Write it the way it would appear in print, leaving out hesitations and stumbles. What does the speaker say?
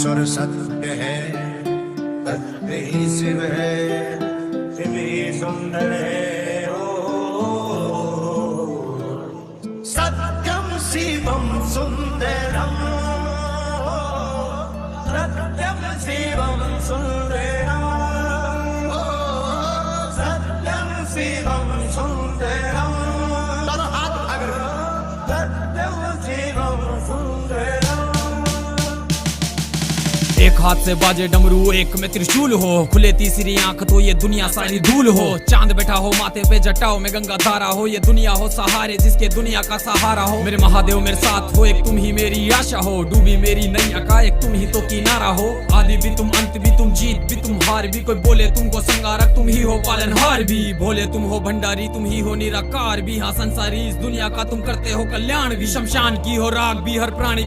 ईश्वर सत्य है, सत्य ही शिव है, शिव ही सुंदर है। सत्यम शिवम सुंदरम, सत्यम शिवम सुंदरम, सत्यम शिवम सुंदरम। दोनों हाथ अगर सत्यम शिवम सुंदरम। एक हाथ से बाजे डमरू, एक में त्रिशूल हो, खुले तीसरी आंख तो ये दुनिया सारी धूल हो। चांद बैठा हो माथे पे, जटाओ में गंगा धारा हो, ये दुनिया हो सहारे जिसके दुनिया का सहारा हो। मेरे महादेव मेरे साथ हो, एक तुम ही मेरी आशा हो, डूबी मेरी नैया का एक तुम ही तो किनारा हो। आदि भी तुम, अंत भी तुम, जीत भी तुम, हार भी। कोई बोले तुमको संगारक, तुम ही हो पालनहार भी। भोले तुम हो भंडारी, तुम ही हो निराकार भी। हाँ संसारी इस दुनिया का तुम करते हो कल्याण भी। शमशान की हो राग भी हर प्राणी